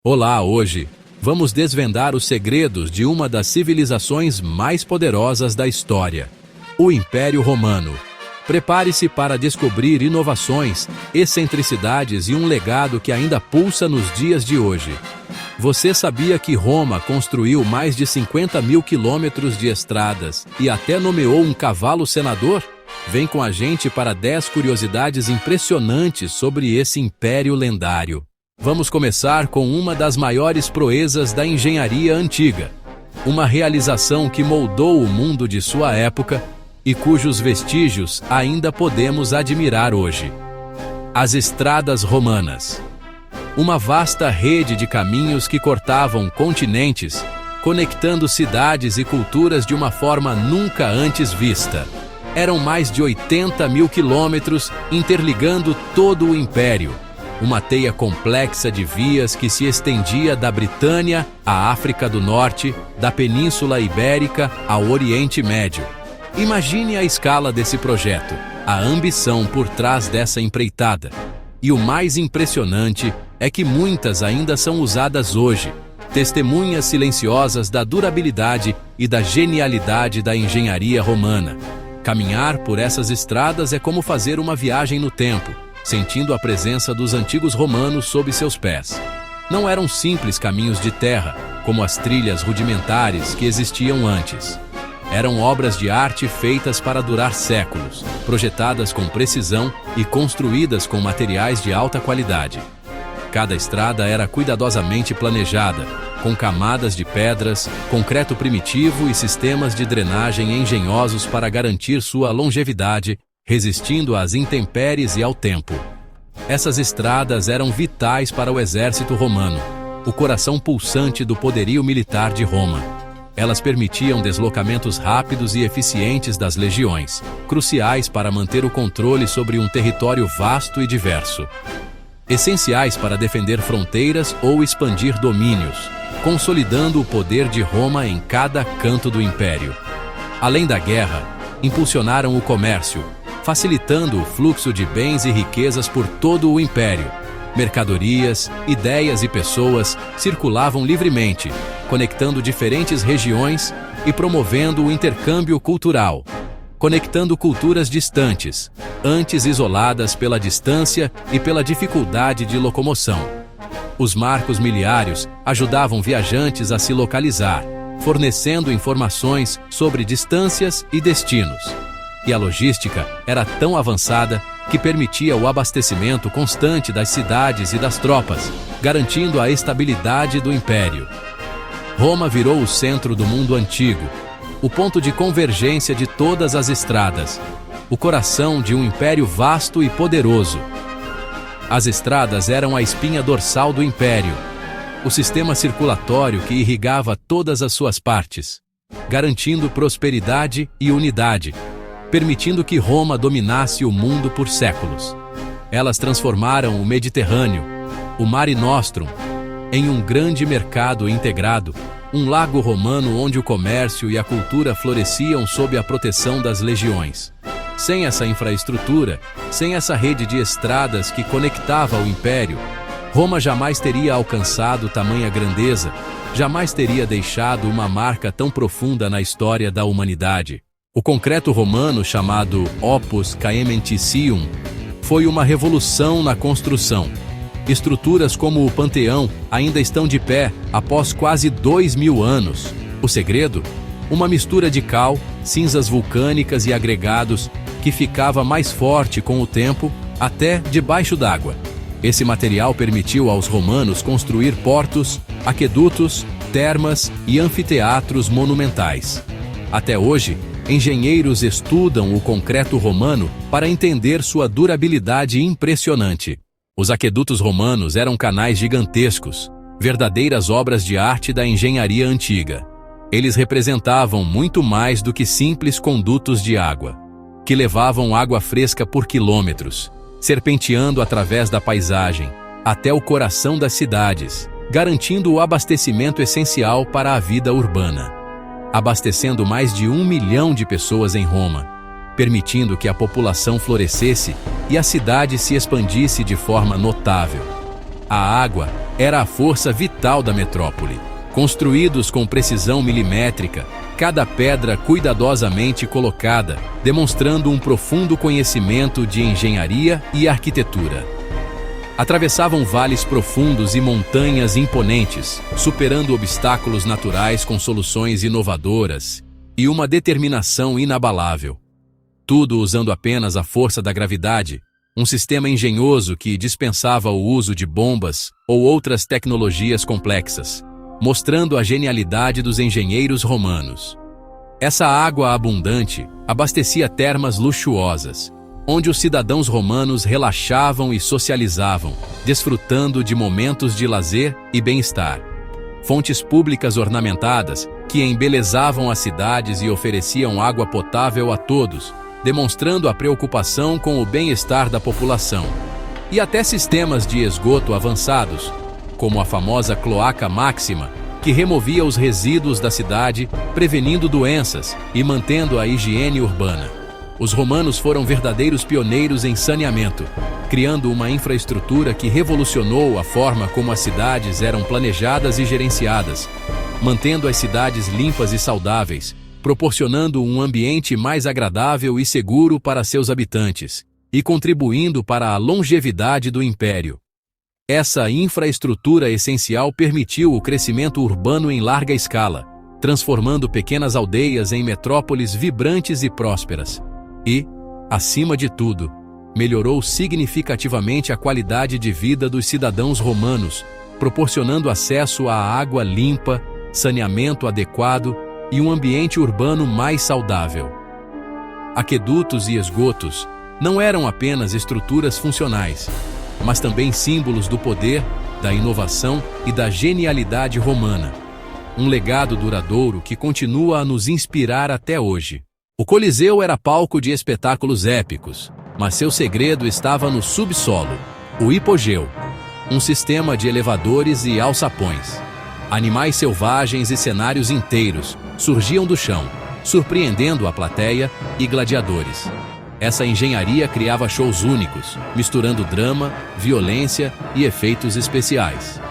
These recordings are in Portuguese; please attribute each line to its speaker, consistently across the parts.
Speaker 1: Olá, hoje vamos desvendar os segredos de uma das civilizações mais poderosas da história, o Império Romano. Prepare-se para descobrir inovações, excentricidades e um legado que ainda pulsa nos dias de hoje. Você sabia que Roma construiu mais de 50 mil quilômetros de estradas e até nomeou um cavalo senador? Vem com a gente para 10 curiosidades impressionantes sobre esse império lendário. Vamos começar com uma das maiores proezas da engenharia antiga, uma realização que moldou o mundo de sua época e cujos vestígios ainda podemos admirar hoje. As estradas romanas. Uma vasta rede de caminhos que cortavam continentes, conectando cidades e culturas de uma forma nunca antes vista. Eram mais de 80 mil quilômetros interligando todo o império. Uma teia complexa de vias que se estendia da Britânia à África do Norte, da Península Ibérica ao Oriente Médio. Imagine a escala desse projeto, a ambição por trás dessa empreitada. E o mais impressionante é que muitas ainda são usadas hoje, testemunhas silenciosas da durabilidade e da genialidade da engenharia romana. Caminhar por essas estradas é como fazer uma viagem no tempo, sentindo a presença dos antigos romanos sob seus pés. Não eram simples caminhos de terra, como as trilhas rudimentares que existiam antes. Eram obras de arte feitas para durar séculos, projetadas com precisão e construídas com materiais de alta qualidade. Cada estrada era cuidadosamente planejada, com camadas de pedras, concreto primitivo e sistemas de drenagem engenhosos para garantir sua longevidade, resistindo às intempéries e ao tempo. Essas estradas eram vitais para o exército romano, o coração pulsante do poderio militar de Roma. Elas permitiam deslocamentos rápidos e eficientes das legiões, cruciais para manter o controle sobre um território vasto e diverso. Essenciais para defender fronteiras ou expandir domínios, consolidando o poder de Roma em cada canto do império. Além da guerra, impulsionaram o comércio, facilitando o fluxo de bens e riquezas por todo o império. Mercadorias, ideias e pessoas circulavam livremente, conectando diferentes regiões e promovendo o intercâmbio cultural, conectando culturas distantes, antes isoladas pela distância e pela dificuldade de locomoção. Os marcos miliários ajudavam viajantes a se localizar, fornecendo informações sobre distâncias e destinos. E a logística era tão avançada que permitia o abastecimento constante das cidades e das tropas, garantindo a estabilidade do império. Roma virou o centro do mundo antigo, o ponto de convergência de todas as estradas, o coração de um império vasto e poderoso. As estradas eram a espinha dorsal do império, o sistema circulatório que irrigava todas as suas partes, garantindo prosperidade e unidade, permitindo que Roma dominasse o mundo por séculos. Elas transformaram o Mediterrâneo, o Mare Nostrum, em um grande mercado integrado, um lago romano onde o comércio e a cultura floresciam sob a proteção das legiões. Sem essa infraestrutura, sem essa rede de estradas que conectava o império, Roma jamais teria alcançado tamanha grandeza, jamais teria deixado uma marca tão profunda na história da humanidade. O concreto romano, chamado Opus Caementicium, foi uma revolução na construção. Estruturas como o Panteão ainda estão de pé após quase 2000 anos. O segredo? Uma mistura de cal, cinzas vulcânicas e agregados que ficava mais forte com o tempo, até debaixo d'água. Esse material permitiu aos romanos construir portos, aquedutos, termas e anfiteatros monumentais. Até hoje, engenheiros estudam o concreto romano para entender sua durabilidade impressionante. Os aquedutos romanos eram canais gigantescos, verdadeiras obras de arte da engenharia antiga. Eles representavam muito mais do que simples condutos de água, que levavam água fresca por quilômetros, serpenteando através da paisagem, até o coração das cidades, garantindo o abastecimento essencial para a vida urbana. Abastecendo mais de 1 milhão de pessoas em Roma, permitindo que a população florescesse e a cidade se expandisse de forma notável. A água era a força vital da metrópole. Construídos com precisão milimétrica, cada pedra cuidadosamente colocada, demonstrando um profundo conhecimento de engenharia e arquitetura. Atravessavam vales profundos e montanhas imponentes, superando obstáculos naturais com soluções inovadoras e uma determinação inabalável. Tudo usando apenas a força da gravidade, um sistema engenhoso que dispensava o uso de bombas ou outras tecnologias complexas, mostrando a genialidade dos engenheiros romanos. Essa água abundante abastecia termas luxuosas, onde os cidadãos romanos relaxavam e socializavam, desfrutando de momentos de lazer e bem-estar. Fontes públicas ornamentadas que embelezavam as cidades e ofereciam água potável a todos, demonstrando a preocupação com o bem-estar da população. E até sistemas de esgoto avançados, como a famosa cloaca máxima, que removia os resíduos da cidade, prevenindo doenças e mantendo a higiene urbana. Os romanos foram verdadeiros pioneiros em saneamento, criando uma infraestrutura que revolucionou a forma como as cidades eram planejadas e gerenciadas, mantendo as cidades limpas e saudáveis, proporcionando um ambiente mais agradável e seguro para seus habitantes, e contribuindo para a longevidade do império. Essa infraestrutura essencial permitiu o crescimento urbano em larga escala, transformando pequenas aldeias em metrópoles vibrantes e prósperas. E, acima de tudo, melhorou significativamente a qualidade de vida dos cidadãos romanos, proporcionando acesso à água limpa, saneamento adequado e um ambiente urbano mais saudável. Aquedutos e esgotos não eram apenas estruturas funcionais, mas também símbolos do poder, da inovação e da genialidade romana. Um legado duradouro que continua a nos inspirar até hoje. O Coliseu era palco de espetáculos épicos, mas seu segredo estava no subsolo, o hipogeu, um sistema de elevadores e alçapões. Animais selvagens e cenários inteiros surgiam do chão, surpreendendo a plateia e gladiadores. Essa engenharia criava shows únicos, misturando drama, violência e efeitos especiais.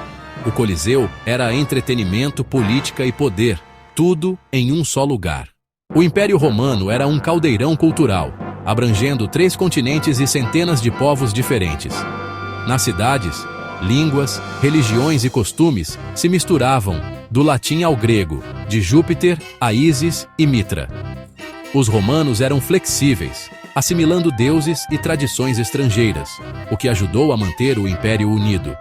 Speaker 1: O Coliseu era entretenimento, política e poder, tudo em um só lugar. O Império Romano era um caldeirão cultural, abrangendo 3 continentes e centenas de povos diferentes. Nas cidades, línguas, religiões e costumes se misturavam, do latim ao grego, de Júpiter a Ísis e Mitra. Os romanos eram flexíveis, assimilando deuses e tradições estrangeiras, o que ajudou a manter o Império unido.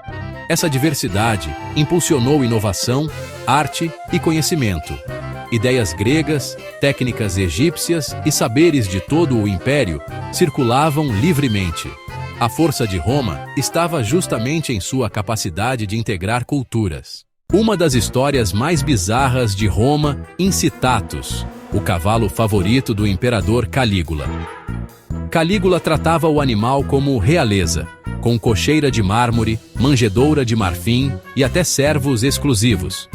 Speaker 1: Essa diversidade impulsionou inovação, arte e conhecimento. Ideias gregas, técnicas egípcias e saberes de todo o Império circulavam livremente. A força de Roma estava justamente em sua capacidade de integrar culturas. Uma das histórias mais bizarras de Roma, Incitatus, o cavalo favorito do imperador Calígula. Calígula tratava o animal como realeza, com cocheira de mármore, manjedoura de marfim e até servos exclusivos.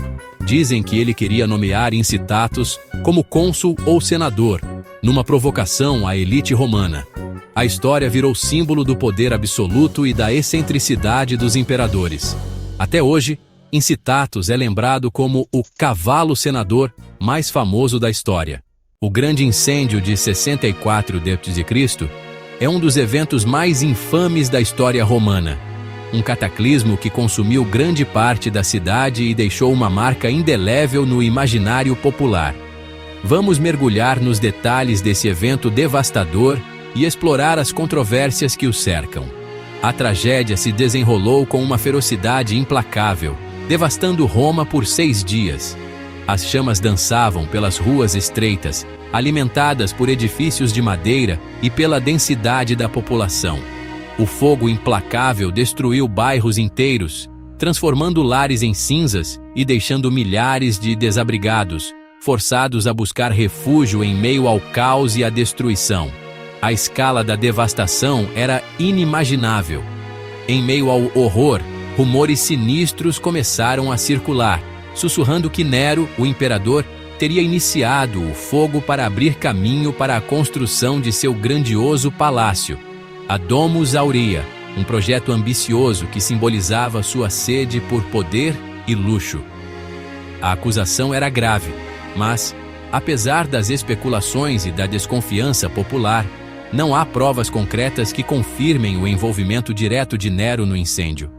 Speaker 1: Dizem que ele queria nomear Incitatus como cônsul ou senador, numa provocação à elite romana. A história virou símbolo do poder absoluto e da excentricidade dos imperadores. Até hoje, Incitatus é lembrado como o cavalo senador mais famoso da história. O grande incêndio de 64 d.C. é um dos eventos mais infames da história romana. Um cataclismo que consumiu grande parte da cidade e deixou uma marca indelével no imaginário popular. Vamos mergulhar nos detalhes desse evento devastador e explorar as controvérsias que o cercam. A tragédia se desenrolou com uma ferocidade implacável, devastando Roma por 6 dias. As chamas dançavam pelas ruas estreitas, alimentadas por edifícios de madeira e pela densidade da população. O fogo implacável destruiu bairros inteiros, transformando lares em cinzas e deixando milhares de desabrigados, forçados a buscar refúgio em meio ao caos e à destruição. A escala da devastação era inimaginável. Em meio ao horror, rumores sinistros começaram a circular, sussurrando que Nero, o imperador, teria iniciado o fogo para abrir caminho para a construção de seu grandioso palácio, a Domus Aurea, um projeto ambicioso que simbolizava sua sede por poder e luxo. A acusação era grave, mas, apesar das especulações e da desconfiança popular, não há provas concretas que confirmem o envolvimento direto de Nero no incêndio.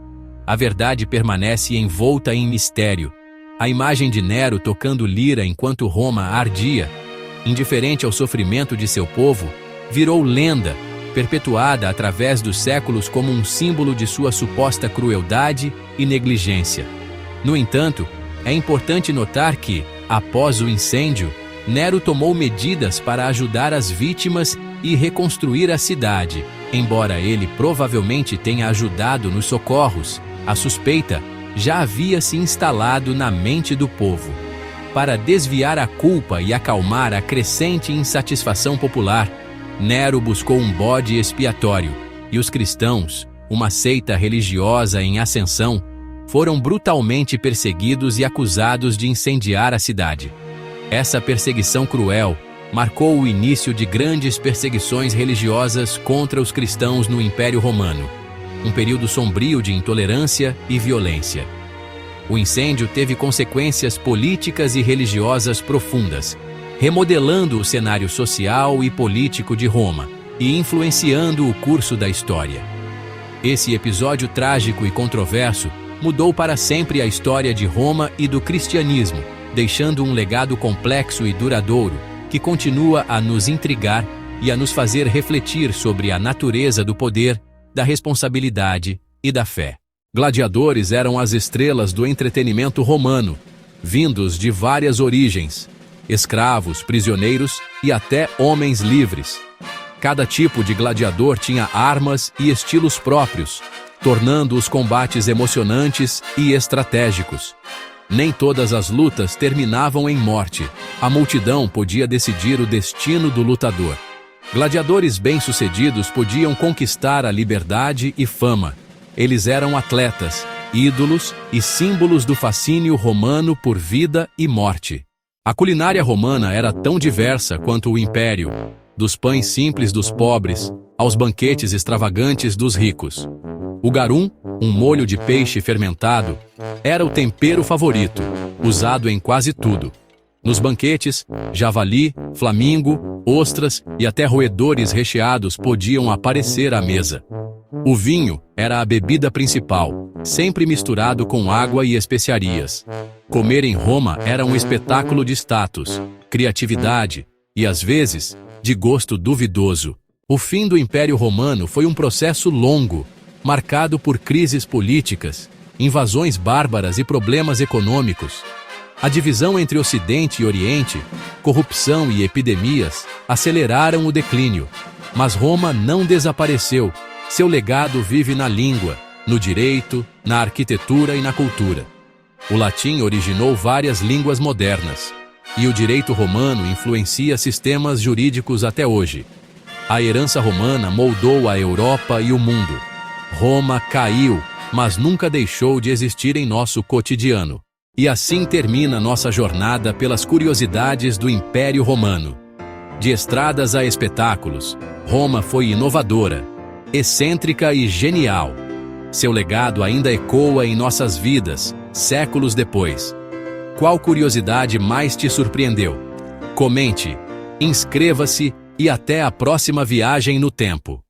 Speaker 1: A verdade permanece envolta em mistério. A imagem de Nero tocando lira enquanto Roma ardia, indiferente ao sofrimento de seu povo, virou lenda, perpetuada através dos séculos como um símbolo de sua suposta crueldade e negligência. No entanto, é importante notar que, após o incêndio, Nero tomou medidas para ajudar as vítimas e reconstruir a cidade. Embora ele provavelmente tenha ajudado nos socorros, a suspeita já havia se instalado na mente do povo. Para desviar a culpa e acalmar a crescente insatisfação popular, Nero buscou um bode expiatório, e os cristãos, uma seita religiosa em ascensão, foram brutalmente perseguidos e acusados de incendiar a cidade. Essa perseguição cruel marcou o início de grandes perseguições religiosas contra os cristãos no Império Romano, um período sombrio de intolerância e violência. O incêndio teve consequências políticas e religiosas profundas, remodelando o cenário social e político de Roma e influenciando o curso da história. Esse episódio trágico e controverso mudou para sempre a história de Roma e do cristianismo, deixando um legado complexo e duradouro que continua a nos intrigar e a nos fazer refletir sobre a natureza do poder, da responsabilidade e da fé. Gladiadores eram as estrelas do entretenimento romano, vindos de várias origens: escravos, prisioneiros e até homens livres. Cada tipo de gladiador tinha armas e estilos próprios, tornando os combates emocionantes e estratégicos. Nem todas as lutas terminavam em morte. A multidão podia decidir o destino do lutador. Gladiadores bem-sucedidos podiam conquistar a liberdade e fama. Eles eram atletas, ídolos e símbolos do fascínio romano por vida e morte. A culinária romana era tão diversa quanto o império, dos pães simples dos pobres aos banquetes extravagantes dos ricos. O garum, um molho de peixe fermentado, era o tempero favorito, usado em quase tudo. Nos banquetes, javali, flamingo, ostras e até roedores recheados podiam aparecer à mesa. O vinho era a bebida principal, sempre misturado com água e especiarias. Comer em Roma era um espetáculo de status, criatividade e, às vezes, de gosto duvidoso. O fim do Império Romano foi um processo longo, marcado por crises políticas, invasões bárbaras e problemas econômicos. A divisão entre Ocidente e Oriente, corrupção e epidemias aceleraram o declínio. Mas Roma não desapareceu. Seu legado vive na língua, no direito, na arquitetura e na cultura. O latim originou várias línguas modernas, e o direito romano influencia sistemas jurídicos até hoje. A herança romana moldou a Europa e o mundo. Roma caiu, mas nunca deixou de existir em nosso cotidiano. E assim termina nossa jornada pelas curiosidades do Império Romano. De estradas a espetáculos, Roma foi inovadora, excêntrica e genial. Seu legado ainda ecoa em nossas vidas, séculos depois. Qual curiosidade mais te surpreendeu? Comente, inscreva-se e até a próxima viagem no tempo.